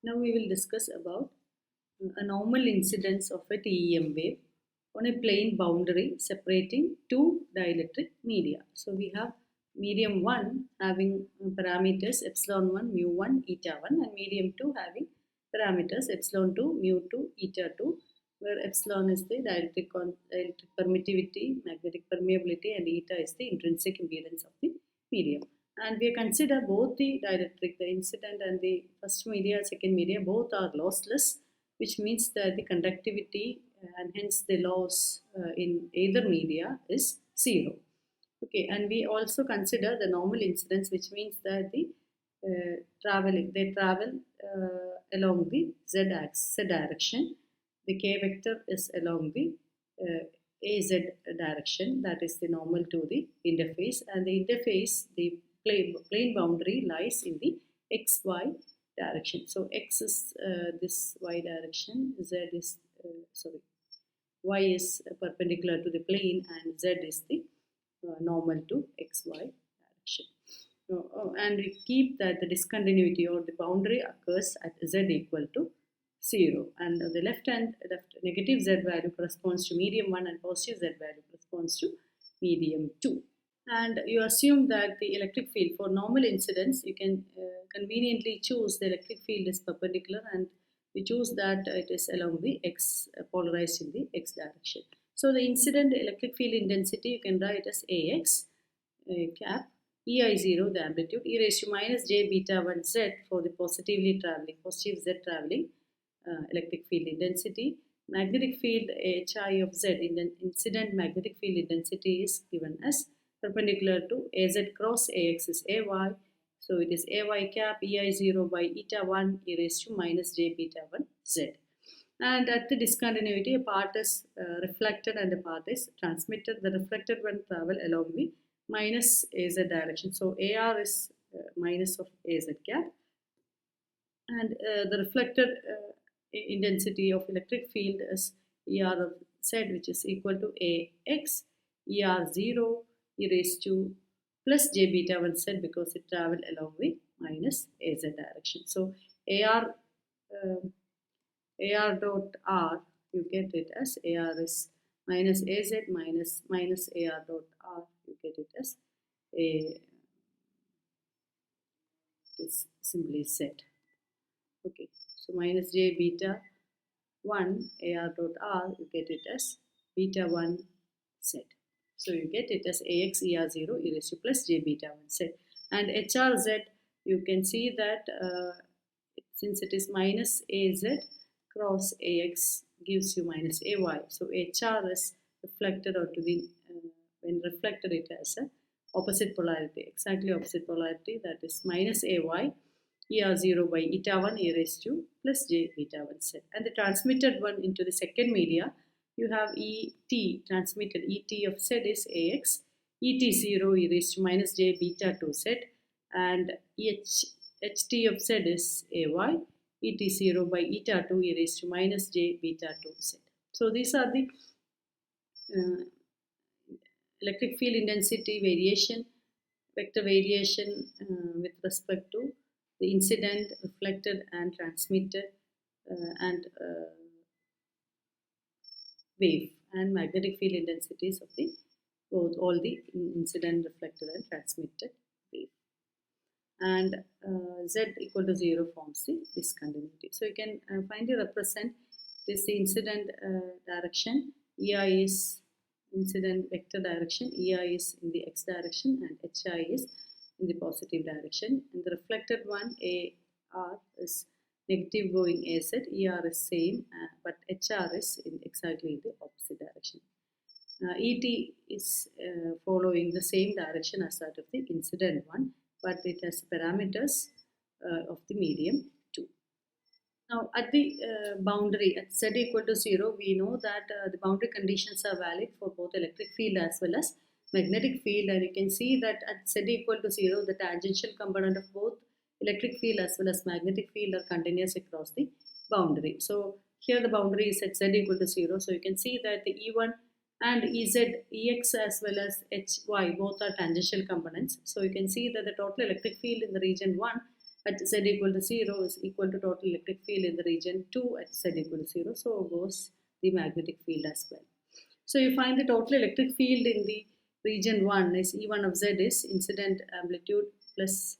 Now we will discuss about a normal incidence of a TEM wave on a plane boundary separating two dielectric media. So we have medium 1 having parameters epsilon 1, mu 1, eta 1, and medium 2 having parameters epsilon 2, mu 2, eta 2, where epsilon is the dielectric permittivity, magnetic permeability, and eta is the intrinsic impedance of the medium. And we consider both the dielectric, the incident, and the first media, second media, both are lossless, which means that the conductivity and hence the loss in either media is zero. Okay, and we also consider the normal incidence, which means that the they travel along the z direction. The k vector is along the az direction, that is the normal to the interface, and the interface, the plane boundary lies in the xy direction. So x is this y direction, z is y is perpendicular to the plane, and z is the normal to xy direction. And we keep that the discontinuity or the boundary occurs at z equal to 0, and the left negative z value corresponds to medium 1 and positive z value corresponds to medium 2. And you assume that the electric field for normal incidence, you can conveniently choose the electric field is perpendicular, and we choose that it is along the x, polarized in the x direction. So the incident electric field intensity you can write as AX cap EI0, the amplitude, e raised to minus j beta 1 z for the positive z traveling electric field intensity. Magnetic field HI of z, incident magnetic field intensity is given as perpendicular to AZ cross AX is AY. So it is AY cap EI0 by eta 1 e raised to minus j beta 1 z. And at the discontinuity, a part is reflected and a part is transmitted. The reflected one travel along the minus AZ direction. So AR is minus of AZ cap. And the reflected intensity of electric field is ER of Z, which is equal to AX ER0 e raised to plus j beta 1 z, because it travel along the minus AZ direction. So AR dot R, you get it as AR is minus AZ minus AR dot R, you get it as this simply Z. Okay, so minus j beta 1 AR dot R, you get it as beta 1 Z. So you get it as AX ER0 e raised to plus j beta 1 Z. And HRZ, you can see that since it is minus AZ cross AX gives you minus AY. So HR is reflected onto the, when reflected it has a opposite polarity, exactly opposite polarity, that is minus AY ER0 by eta 1 e raised to plus j beta 1 z. And the transmitted one into the second media, you have ET transmitted, ET of Z is AX, ET0 e raised to minus j beta 2 z, and HT of Z is AY, ET0 by eta 2 e raised to minus j beta 2 z. So these are the electric field intensity variation, vector variation with respect to the incident, reflected, and transmitted and wave, and magnetic field intensities of the all the incident, reflected, and transmitted wave. And z equal to 0 forms the discontinuity. So you can finally represent this incident direction. EI is incident vector direction, EI is in the x direction, and HI is in the positive direction. And the reflected one, AR, is negative going AZ, ER is same, but HR is in exactly the opposite direction. ET is following the same direction as that of the incident one, but it has parameters of the medium 2. Now at the boundary at Z equal to 0, we know that the boundary conditions are valid for both electric field as well as magnetic field, and you can see that at Z equal to 0, the tangential component of both electric field as well as magnetic field are continuous across the boundary. So here the boundary is at Z equal to 0, so you can see that the E1 and EZ, EX as well as HY both are tangential components. So you can see that the total electric field in the region 1 at z equal to 0 is equal to total electric field in the region 2 at z equal to 0. So goes the magnetic field as well. So you find the total electric field in the region 1 is E1 of Z is incident amplitude plus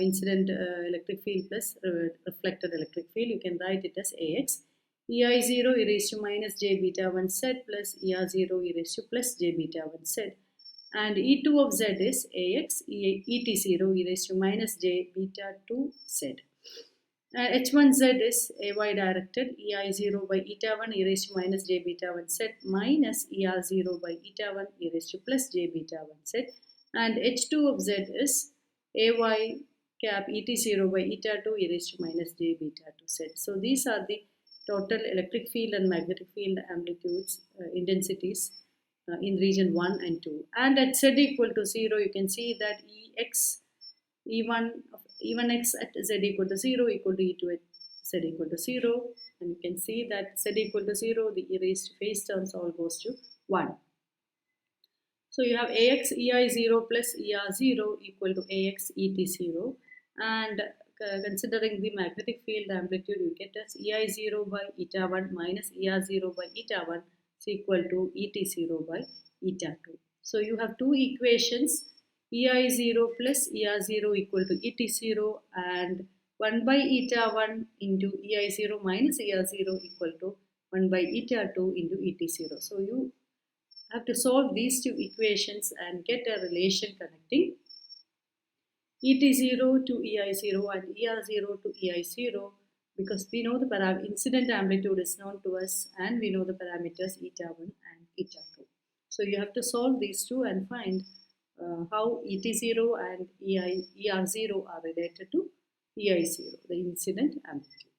incident electric field plus reflected electric field. You can write it as AX. EI0 e raised to minus j beta 1 Z plus ER0 e raised to plus j beta 1 Z. And E2 of Z is AX, ET0 e raised to minus j beta 2 Z. H1Z is AY directed, EI0 by eta 1 e raised to minus j beta 1 Z minus ER0 by eta 1 e raised to plus j beta 1 Z. And H2 of Z is AY cap ET0 by eta 2 e raised to minus j beta 2 Z. So these are the total electric field and magnetic field amplitudes, intensities in region 1 and 2. And at Z equal to 0, you can see that EX, E1x at Z equal to 0 equal to E2 at Z equal to 0. And you can see that Z equal to 0, the erased phase terms all goes to 1. So you have AX EI0 plus ER0 equal to AX ET0. And considering the magnetic field amplitude, you get as EI0 by eta 1 minus ER0 by eta 1 is equal to ET0 by eta 2. So you have two equations, EI0 plus ER0 equal to ET0 and 1 by eta 1 into EI0 minus ER0 equal to 1 by eta 2 into ET0. So you have to solve these two equations and get a relation connecting ET0 to EI0 and ER0 to EI0, because we know the incident amplitude is known to us and we know the parameters eta 1 and eta 2. So you have to solve these two and find how ET0 and ER0 are related to EI0, the incident amplitude.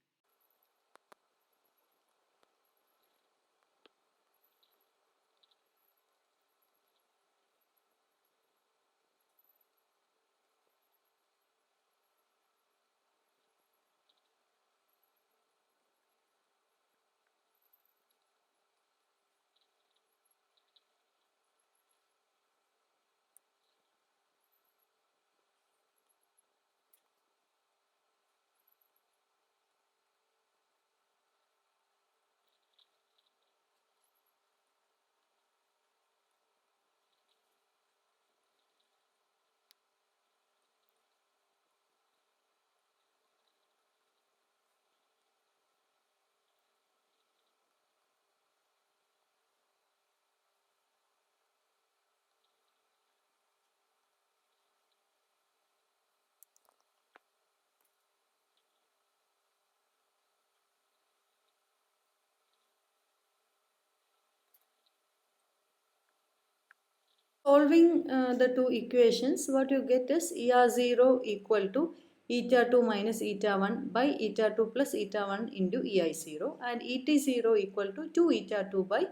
Solving the two equations, what you get is ER0 equal to eta 2 minus eta 1 by eta 2 plus eta 1 into EI0 and ET0 equal to 2 eta 2 by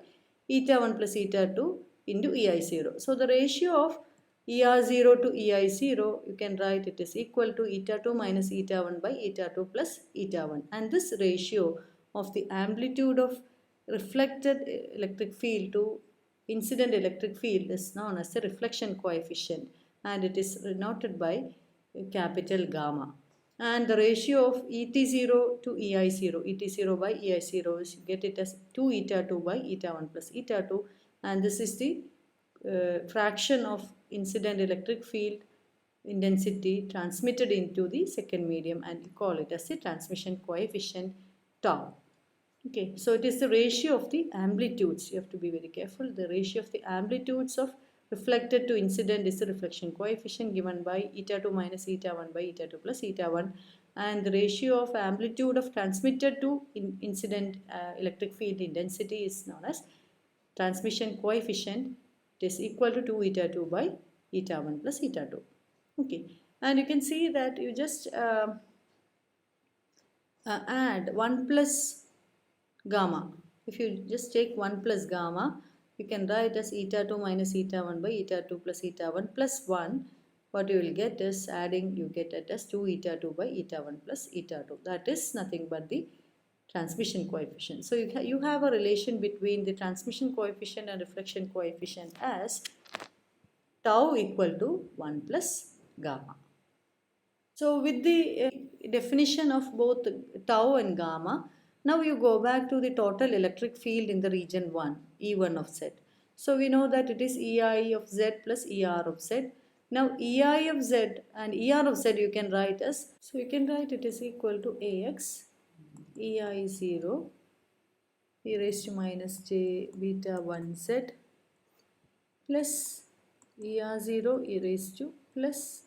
eta 1 plus eta 2 into EI0. So the ratio of ER0 to EI0, you can write it is equal to eta 2 minus eta 1 by eta 2 plus eta 1. And this ratio of the amplitude of reflected electric field to incident electric field is known as the reflection coefficient, and it is denoted by capital gamma. And the ratio of ET0 to EI0, ET0 by EI0 is, you get it as 2 eta 2 by eta 1 plus eta 2, and this is the fraction of incident electric field intensity transmitted into the second medium, and you call it as the transmission coefficient tau. Okay, so it is the ratio of the amplitudes. You have to be very careful. The ratio of the amplitudes of reflected to incident is the reflection coefficient given by eta 2 minus eta 1 by eta 2 plus eta 1. And the ratio of amplitude of transmitted to incident electric field intensity is known as transmission coefficient. It is equal to 2 eta 2 by eta 1 plus eta 2. Okay, and you can see that you just add 1 plus gamma. If you just take 1 plus gamma, you can write as eta 2 minus eta 1 by eta 2 plus eta 1 plus 1. What you will get is adding, you get it as 2 eta 2 by eta 1 plus eta 2. That is nothing but the transmission coefficient. So you have a relation between the transmission coefficient and reflection coefficient as tau equal to 1 plus gamma. So with the definition of both tau and gamma, now you go back to the total electric field in the region 1, E1 of Z. So we know that it is EI of Z plus ER of Z. Now EI of Z and ER of Z you can write as, so you can write it is equal to AX EI 0 e raised to minus j beta 1 Z plus ER0 e raised to plus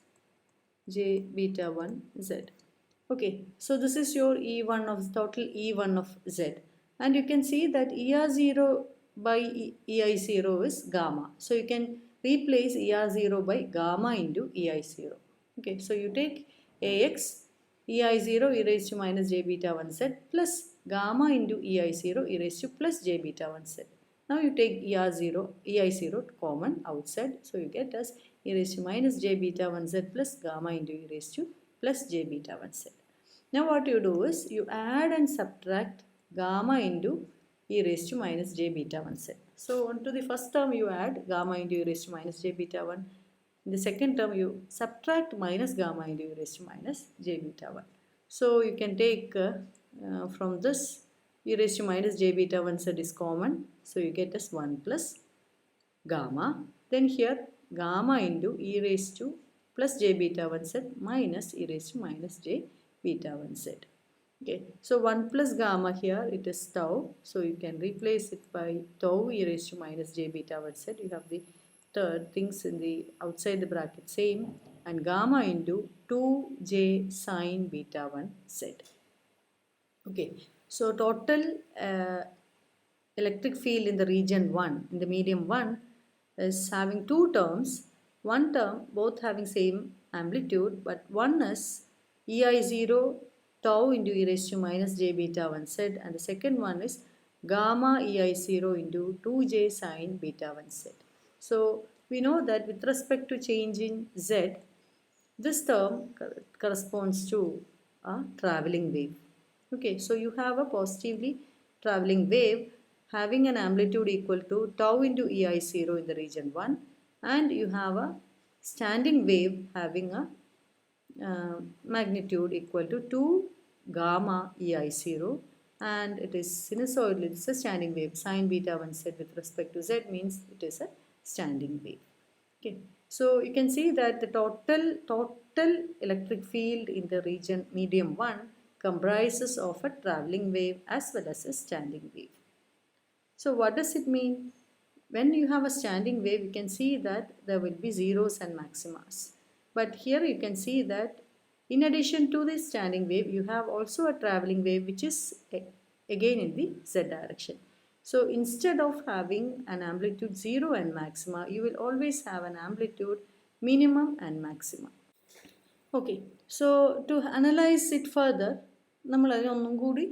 j beta 1 Z. Okay, so this is your E1 of total E1 of Z, and you can see that ER0 by EI0 is gamma. So you can replace ER0 by gamma into EI0. Okay, so you take AX EI0 e raised to minus j beta 1 Z plus gamma into EI0 e raised to plus j beta 1 Z. Now you take ER0, EI0 common outside, so you get as e raised to minus j beta 1 Z plus gamma into e raised to plus j beta 1 Z. Now what you do is you add and subtract gamma into e raised to minus j beta 1 Z. So onto the first term you add gamma into e raised to minus j beta 1. In the second term you subtract minus gamma into e raised to minus j beta 1. So you can take from this e raised to minus j beta 1 Z is common. So you get as 1 plus gamma. Then here gamma into e raised to plus j beta 1 Z minus e raised to minus j beta 1 Z. Okay, so 1 plus gamma here it is tau. So you can replace it by tau e raised to minus j beta 1 Z. You have the things in the outside the bracket same, and gamma into 2j sine beta 1 Z. Okay, so total electric field in the region 1, in the medium 1, is having two terms. One term both having same amplitude, but one is EI0 tau into e raised to minus j beta 1 Z, and the second one is gamma EI0 into 2j sine beta 1 Z. So we know that with respect to change in Z, this term corresponds to a travelling wave. Okay, so you have a positively travelling wave having an amplitude equal to tau into EI0 in the region 1, and you have a standing wave having a magnitude equal to 2 gamma EI0, and it is sinusoidal, it is a standing wave. Sine beta 1 Z with respect to Z means it is a standing wave. Okay, so you can see that the total electric field in the region medium 1 comprises of a travelling wave as well as a standing wave. So what does it mean? When you have a standing wave, you can see that there will be zeros and maximas. But here you can see that in addition to the standing wave, you have also a travelling wave which is again in the z direction. So instead of having an amplitude 0 and maxima, you will always have an amplitude minimum and maximum. Okay, so to analyze it further, നമ്മൾ അതിനൊന്നും കൂടി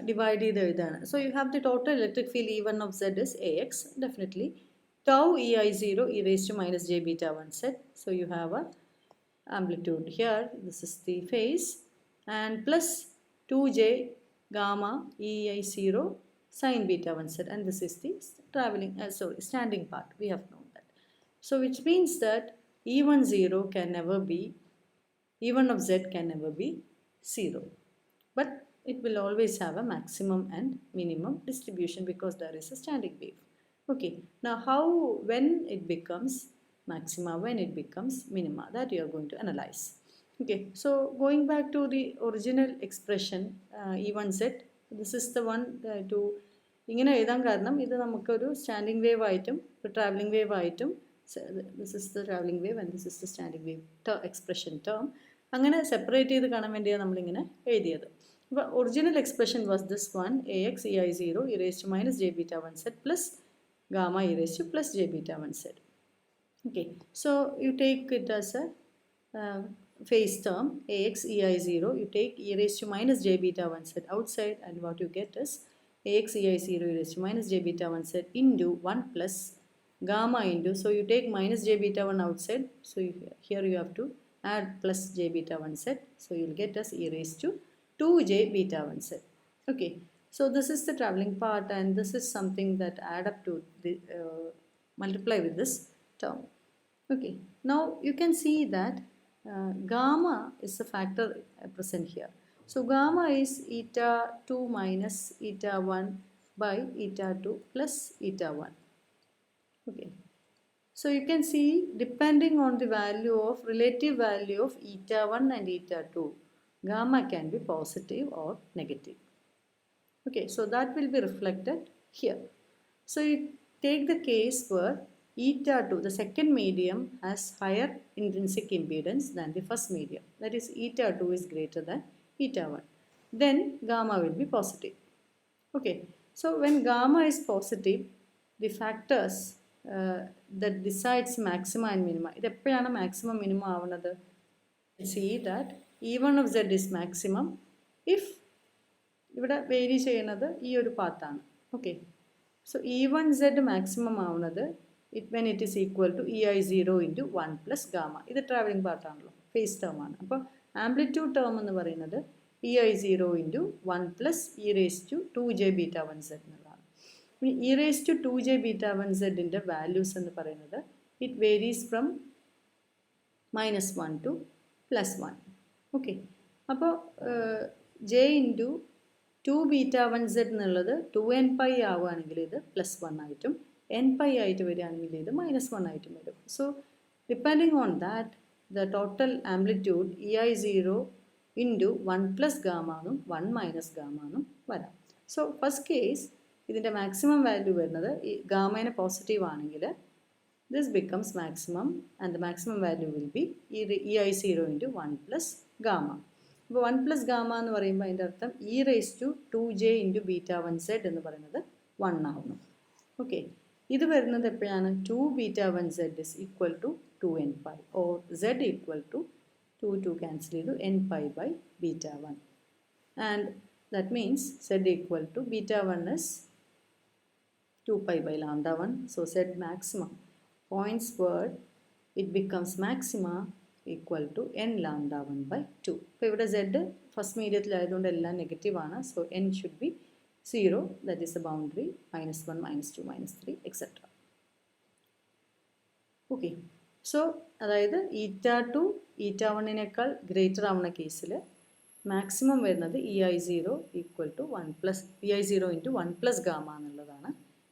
divide ചെയ്ത് എഴുതാണ്. So you have the total electric field E1 of Z is AX, definitely. Tau EI0 e raised to minus j beta 1 Z. So you have a amplitude here, this is the phase, and plus 2j gamma EI0 sine beta 1 Z, and this is the standing part. We have known that. So which means that E10 can never be, E1 of Z can never be 0. But it will always have a maximum and minimum distribution because there is a standing wave. Okay, now how, when it becomes maxima, when it becomes minima, that you are going to analyze. Okay, so going back to the original expression E1Z, this is the one to ഇങ്ങനെ എഴുതാൻ കാരണം ഇത് നമുക്കൊരു standing wave ആയിട്ടും ഒരു travelling wave ആയിട്ടും, this is the travelling wave and this is the standing wave expression term, അങ്ങനെ separate ചെയ്ത് കാണാൻ വേണ്ടിയാണ് നമ്മളിങ്ങനെ എഴുതിയത്. അപ്പോൾ original expression was this one, AX EI0 e raised to minus j beta 1 Z plus gamma e raised to plus j beta 1 Z. Okay, so you take it as a phase term AX EI0, you take e raised to minus j beta 1 Z outside, and what you get is AX EI0 e raised to minus j beta 1 Z into 1 plus gamma into, so you take minus j beta 1 outside, so here you have to add plus j beta 1 Z, so you will get as e raised to 2j beta 1 Z. Okay, so this is the travelling part, and this is something that add up to the multiply with this term. Okay, now you can see that gamma is a factor present here. So gamma is eta 2 minus eta 1 by eta 2 plus eta 1. Okay. So you can see, depending on the value of relative value of eta 1 and eta 2, gamma can be positive or negative. Okay, so that will be reflected here. So you take the case where eta 2, the second medium, has higher intrinsic impedance than the first medium. That is, eta 2 is greater than eta 1. Then gamma will be positive. Okay, so when gamma is positive, the factors that decides maxima and minima, ഇത് എപ്പോഴാണ് maximum minimum ആവുന്നത്? See that E1 of Z is maximum if ഇവിടെ vary ചെയ്യുന്നത് ഈ ഒരു പാത്താണ്. Okay, so E1Z maximum ആവുന്നത് when it is equal to EI0 into 1 plus gamma. ഇത് travelling പാർട്ടാണല്ലോ, face term ആണ്. അപ്പോൾ ആംപ്ലിറ്റ്യൂഡ് ടേം എന്ന് പറയുന്നത് EI0 into 1 plus e raised to 2j beta 1z എന്നുള്ളതാണ്. ഇനി e raised to 2j beta 1zൻ്റെ values എന്ന് പറയുന്നത് it varies from -1 to +1. Okay, അപ്പോൾ j ഇൻറ്റു 2 beta 1z എന്നുള്ളത് 2n pi ആവുകയാണെങ്കിൽ ഇത് +1 ആയിട്ടും n pi ആയിട്ട് വരികയാണെങ്കിൽ ഇത് -1 ആയിട്ടും വരും. So depending on that the total amplitude EI0 into 1 plus ഗാമാന്നും 1 മൈനസ് ഗാമാന്നും വരാം. സോ ഫസ്റ്റ് കേസ് ഇതിൻ്റെ മാക്സിമം വാല്യൂ വരുന്നത് ഈ ഗാമേനെ പോസിറ്റീവ് ആണെങ്കിൽ this becomes maximum and the maximum value will be EI0 into 1 plus gamma. അപ്പോൾ 1 പ്ലസ് ഗാമ എന്ന് പറയുമ്പോൾ അതിൻ്റെ അർത്ഥം e raise to 2j into beta 1z എന്ന് പറയുന്നത് 1 ആവുന്നു. ഓക്കെ, ഇത് വരുന്നത് എപ്പോഴാണ്? 2 beta 1z is equal to 2n pi or z equal to 2 cancel ചെയ്തു n pi by beta 1, and that means z equal to beta 1 is 2 pi by lambda 1. So z maximum points where it becomes maxima equal to n lambda 1 by 2. അപ്പോൾ ഇവിടെ z first മീഡിയത്തിലായതുകൊണ്ട് എല്ലാം negative ആണ്. So n should be 0, that is the boundary -1, -2, -3, etc. Okay, so അതായത് eta2 eta1നേക്കാൾ greater ആവുന്ന കേസിൽ maximum വരുന്നത് EI0 equal to 1 plus EI0 into 1 plus gamma എന്നുള്ളതാണ്.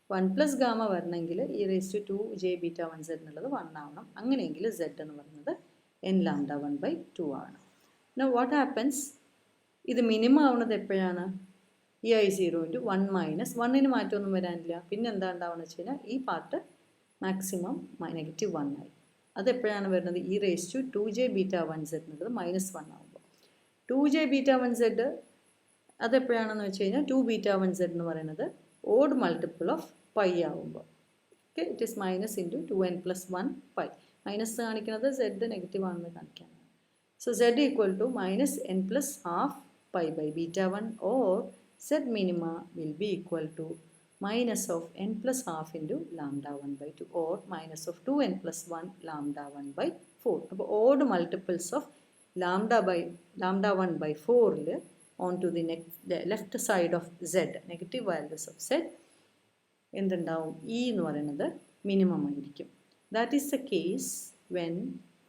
1 പ്ലസ് ഗാമ വരണമെങ്കിൽ e raise to 2j beta 1z എന്നുള്ളത് 1 ആവണം. അങ്ങനെയെങ്കിൽ z എന്ന് പറയുന്നത് n ലാംഡ 1 by 2 ആണ്. Now what happens? ഇത് മിനിമം ആവുന്നത് എപ്പോഴാണ്? EI0 ഇൻറ്റു 1 മൈനസ് 1ന് മാറ്റമൊന്നും വരാനില്ല. പിന്നെ എന്താ ഉണ്ടാവുകയെന്ന് വെച്ച് കഴിഞ്ഞാൽ ഈ പാർട്ട് മാക്സിമം -1 ആയി. അതെപ്പോഴാണ് വരുന്നത്? e raise to 2j beta 1z എന്നുള്ളത് -1 ആവുമ്പോൾ 2j ബീറ്റാ 1z അതെപ്പോഴാണെന്ന് വെച്ച് കഴിഞ്ഞാൽ 2 ബീറ്റാ 1z എന്ന് പറയുന്നത് ഓഡ് മൾട്ടിപ്പിൾ ഓഫ് പൈ ആവുമ്പോൾ. Okay, it is minus into 2n plus 1 pi. മൈനസ് കാണിക്കുന്നത് z നെഗറ്റീവ് ആണെന്ന് കാണിക്കാനാണ്. So z equal to -n plus half pi by beta 1 or z minima will be equal to minus of n plus half into lambda 1 by 2 or minus of 2n plus 1 lambda 1 by 4. അപ്പോൾ odd multiples of lambda 1 by 4 onto the left side of z, negative values of z, എന്തുണ്ടാവും? e എന്ന് പറയുന്നത് minimum ആയിരിക്കും. That is the case when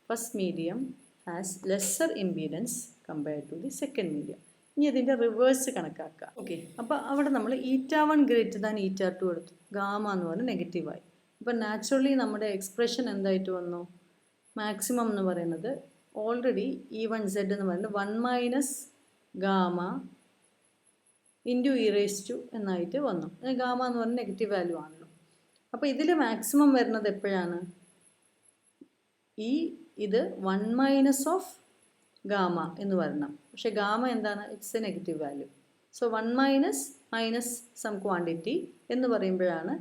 first medium has lesser impedance compared to the second medium. ഇനി അതിൻ്റെ reverse കണക്കാക്കുക. Okay, അപ്പോൾ അവിടെ നമ്മൾ eta1 ഗ്രേറ്റർ ദാൻ eta2 എടുത്തു. ഗാമ എന്ന് പറഞ്ഞാൽ നെഗറ്റീവായി. അപ്പോൾ നാച്ചുറലി നമ്മുടെ എക്സ്പ്രഷൻ എന്തായിട്ട് വന്നു? മാക്സിമം എന്ന് പറയുന്നത് ഓൾറെഡി E1z എന്ന് പറയുന്നത് 1 minus gamma into e raise to എന്നായിട്ട് വന്നു. ഗാമ എന്ന് പറഞ്ഞാൽ നെഗറ്റീവ് വാല്യൂ ആണല്ലോ. അപ്പോൾ ഇതിൽ മാക്സിമം വരുന്നത് എപ്പോഴാണ്? ഇത് 1 മൈനസ് ഓഫ് ഗാമ എന്ന് വരണം. പക്ഷേ ഗാമ എന്താണ്? It's A negative value. So 1 minus some quantity എന്ന് പറയുമ്പോഴാണ്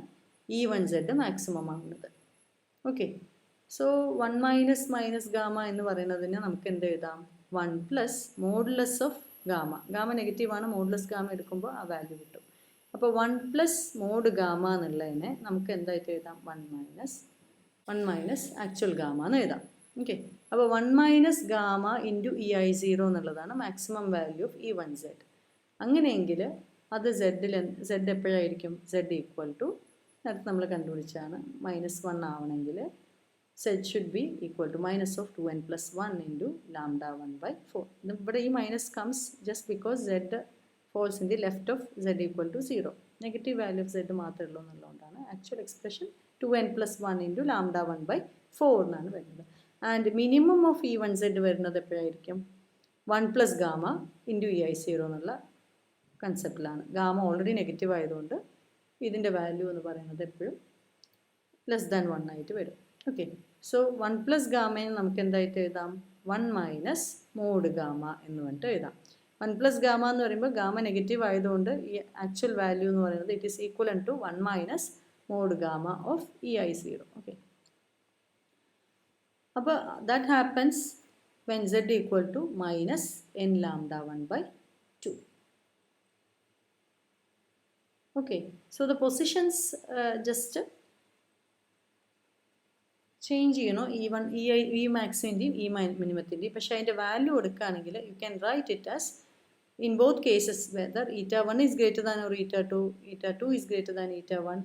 E1z മാക്സിമം ആവുന്നത്. ഓക്കെ, സോ 1 മൈനസ് ഗാമ എന്ന് പറയുന്നതിന് നമുക്ക് എന്ത് എഴുതാം? 1 plus modulus of gamma. Gamma നെഗറ്റീവാണ്, മോഡുലസ് ഗാമ എടുക്കുമ്പോൾ ആ വാല്യൂ കിട്ടും. അപ്പോൾ 1 പ്ലസ് മോഡ് ഗാമ എന്നുള്ളതിനെ നമുക്ക് എന്തായിട്ട് എഴുതാം? 1 മൈനസ് ആക്ച്വൽ ഗാമ എന്ന് എഴുതാം. ഓക്കെ, അപ്പോൾ 1 മൈനസ് ഗാമ ഇൻറ്റു EI0 എന്നുള്ളതാണ് മാക്സിമം വാല്യൂ ഓഫ് E1z. അങ്ങനെയെങ്കിൽ അത് z എപ്പോഴായിരിക്കും? z ഈക്വൽ ടു നേരത്തെ നമ്മൾ കണ്ടുപിടിച്ചാണ് -1 ആവണമെങ്കിൽ Z should be equal to minus of 2n plus 1 into lambda 1 by 4. But E minus comes just because Z falls in the left of Z equal to 0. Negative value of Z മാത്രമേ ഉള്ളൂ. Actual expression 2n plus 1 into lambda 1 by 4 and minimum of E1Z വരുന്നത് എപ്പോഴായിരിക്കും 1 plus gamma into EI0 എന്നുള്ള കൺസെപ്റ്റിലാണ്. Gamma already negative ആയതുകൊണ്ട് ഇതിൻ്റെ value എന്ന് പറയുന്നത് എപ്പോഴും less than 1 ആയിട്ട് വരും. ഓക്കെ, സോ 1 പ്ലസ് ഗാമയെ നമുക്ക് എന്തായിട്ട് എഴുതാം? 1 മൈനസ് മോഡ് ഗാമ എന്ന് പറഞ്ഞിട്ട് എഴുതാം. 1 പ്ലസ് ഗാമ എന്ന് പറയുമ്പോൾ ഗാമ നെഗറ്റീവ് ആയതുകൊണ്ട് ഈ ആക്ച്വൽ വാല്യൂ എന്ന് പറയുന്നത് it is equal to 1 minus mod gamma of EI0. Okay, അപ്പോൾ that happens when Z equal to minus n lambda 1 by 2. Okay, so the positions just change, E1, E maximum, E minimum. But the value you can write it as in both cases whether eta 1 is greater than or eta 2 is greater than eta 1.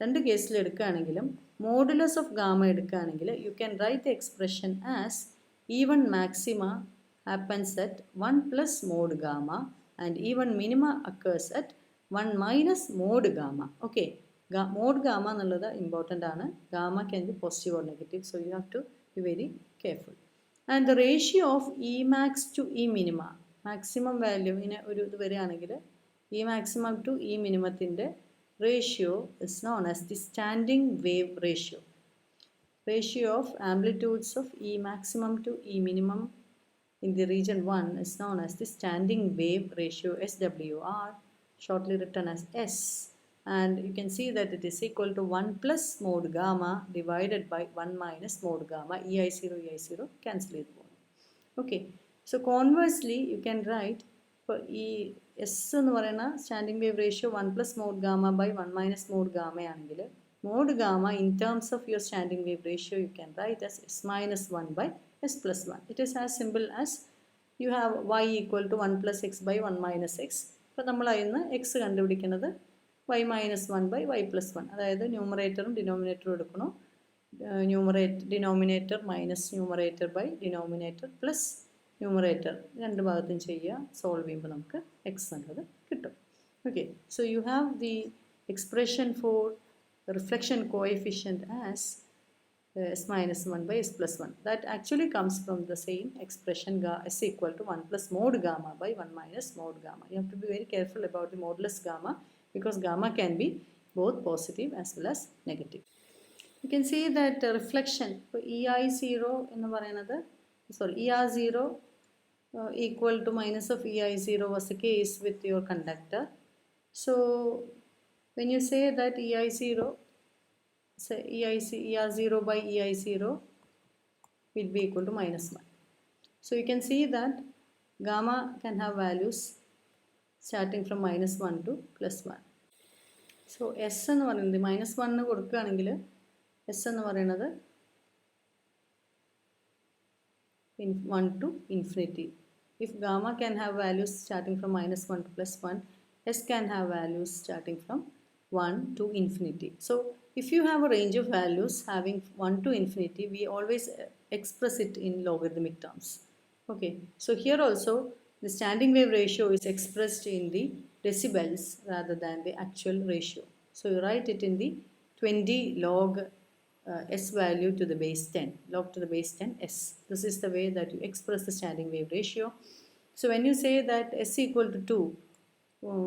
രണ്ട് കേസിൽ എടുക്കുകയാണെങ്കിലും modulus of gamma എടുക്കുകയാണെങ്കിൽ you can write the expression as E1 maxima happens at 1 plus mod gamma and E1 minima occurs at 1 minus mod gamma. Okay, mod gamma എന്നുള്ളത് important ആണ്. Gamma can be positive or negative, so you have to be very careful. And the ratio of E max to E minima, maximum value ഇനെ ഒരു ഇത് വരികയാണെങ്കിൽ E maximum to E minimത്തിൻ്റെ ratio is known as the standing wave ratio. Ratio of amplitudes of E maximum to E minimum in the region 1 is known as the standing wave ratio, SWR, shortly written as S. And you can see that it is equal to 1 plus mod gamma divided by 1 minus mod gamma. EI0 cancel it. Okay, so conversely you can write for S എന്ന് പറയുന്ന standing wave ratio 1 plus mod gamma by 1 minus mod gamma ആണെങ്കിൽ mod gamma in terms of your standing wave ratio you can write as S minus 1 by S plus 1. It is as simple as you have y equal to 1 plus x by 1 minus x. അപ്പോൾ നമ്മൾ അതിന് x കണ്ടുപിടിക്കുന്നത് y minus 1 by y plus 1. അതായത് ന്യൂമറേറ്ററും ഡിനോമിനേറ്ററും എടുക്കണം. Denominator minus numerator by denominator plus numerator രണ്ട് ഭാഗത്തും ചെയ്യുക. സോൾവ് ചെയ്യുമ്പോൾ നമുക്ക് x എന്നുള്ളത് കിട്ടും. Okay, so you have the expression for reflection coefficient as S minus 1 by S plus 1. That actually comes from the same expression S equal to 1 plus mod gamma by 1 minus mod gamma. You have to be very careful about the modulus gamma because gamma can be both positive as well as negative. You can see that reflection for EI0 in the ER0 equal to minus of EI0 was the case with your conductor. So when you say that ER0 by EI0 will be equal to minus 1. So you can see that gamma can have values starting from minus 1 to plus 1. So S എന്ന് പറയുന്നത് minus 1 കൊടുക്കുകയാണെങ്കിൽ S എന്ന് പറയുന്നത് 1 to infinity. If gamma can have values starting from minus 1 to plus 1, S can have values starting from 1 to infinity. So if you have a range of values having 1 to infinity, we always express it in logarithmic terms. Okay, so here also the standing wave ratio is expressed in the decibels rather than the actual ratio. So you write it in the 20 log S value to the base 10, log to the base 10 S. This is the way that you express the standing wave ratio. So when you say that S equal to 2,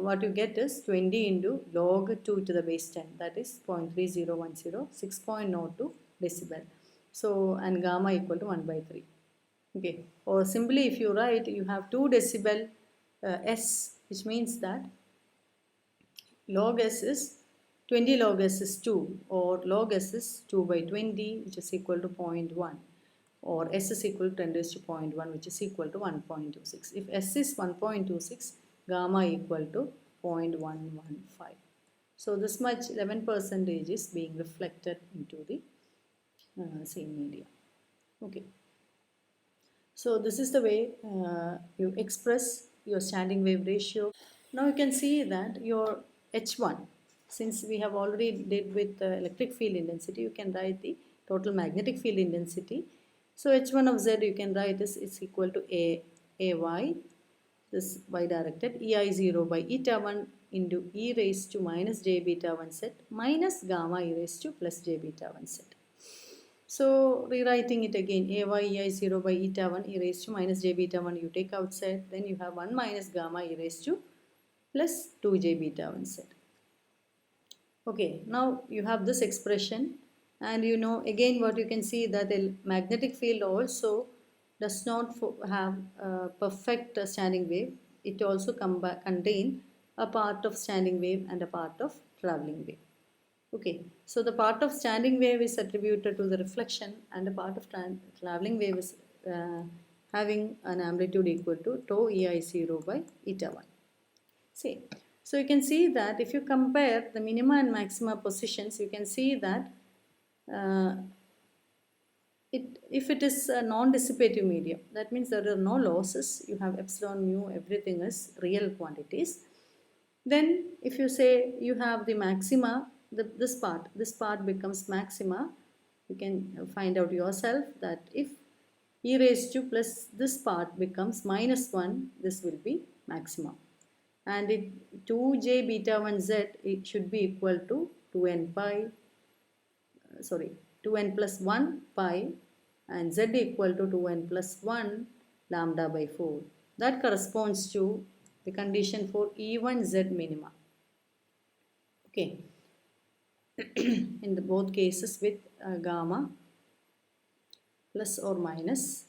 what you get is 20 into log 2 to the base 10, that is 0.3010, 6.02 decibel. So and gamma equal to 1 by 3. Okay, or simply if you write you have 2 decibel S, which means that log S is 20 log S is 2, or log S is 2 by 20, which is equal to 0.1, or S is equal to 10 raised to 0.1, which is equal to 1.26. If S is 1.26, gamma equal to 0.115. So this much 11% is being reflected into the same media. Okay. So this is the way you express your standing wave ratio. Now you can see that your H1, since we have already did with electric field intensity, you can write the total magnetic field intensity. So H1 of Z you can write is equal to AY, this y directed, EI0 by eta 1 into e raised to minus j beta 1 Z minus gamma e raised to plus j beta 1 Z. So rewriting it again, AY EI0 by eta 1 e raised to minus j beta 1 you take outside, then you have 1 minus gamma e raised to plus 2j beta 1 Z. Okay, now you have this expression, and you know again what you can see, that the magnetic field also does not have a perfect standing wave. It also contain a part of standing wave and a part of traveling wave. Okay, so the part of standing wave is attributed to the reflection, and the part of traveling wave is having an amplitude equal to tau EI0 by eta 1. See, so you can see that if you compare the minima and maxima positions, you can see that if it is a non-dissipative medium, that means there are no losses, you have epsilon, mu, everything is real quantities. Then if you say you have the maxima, this part becomes maxima, you can find out yourself that if e raised to plus this part becomes minus 1, this will be maxima. And 2j beta 1 Z, it should be equal to 2n plus 1 pi, and Z equal to 2n plus 1 lambda by 4. That corresponds to the condition for E1 Z minima. Okay. In both cases with gamma plus or minus,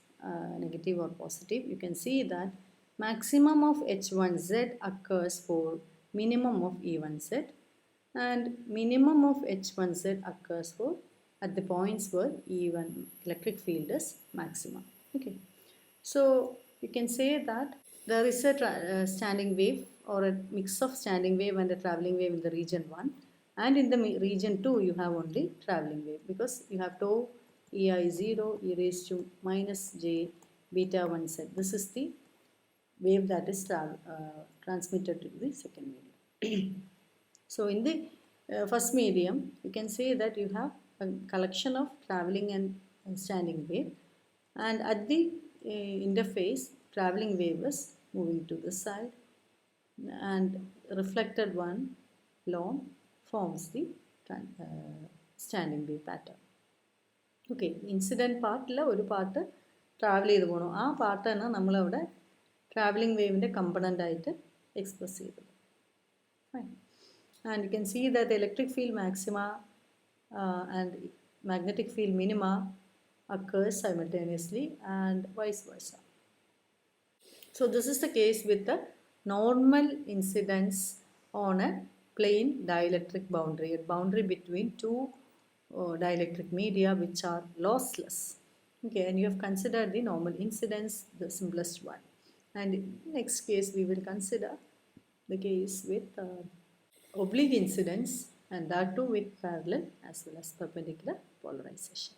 negative or positive, you can see that maximum of H1Z occurs for minimum of E1Z, and minimum of H1Z occurs for at the points where E1 electric field is maximum. Okay, so you can say that there is a standing wave or a mix of standing wave and a traveling wave in the region 1, and in the region 2 you have only traveling wave, because you have tau EI0 e raised to minus j beta 1 Z. This is the wave that is transmitted to the second medium. So in the first medium, you can say that you have a collection of traveling and standing wave, and at the interface, traveling wave is moving to the side, and reflected one long forms the standing wave pattern. Okay, incident part la oru part travel ചെയ്തു പോകണം, ആ പാർട്ടാണ് നമ്മളവിടെ traveling wave component ആയിട്ട് express ചെയ്തത്. Fine. And you can see that the electric field maxima and magnetic field minima occurs simultaneously and vice versa. So this is the case with the normal incidence on a plane dielectric boundary, a boundary between two dielectric media which are lossless. Okay, and you have considered the normal incidence, the simplest one. And in next case we will consider the case with oblique incidence, and that too with parallel as well as perpendicular polarization.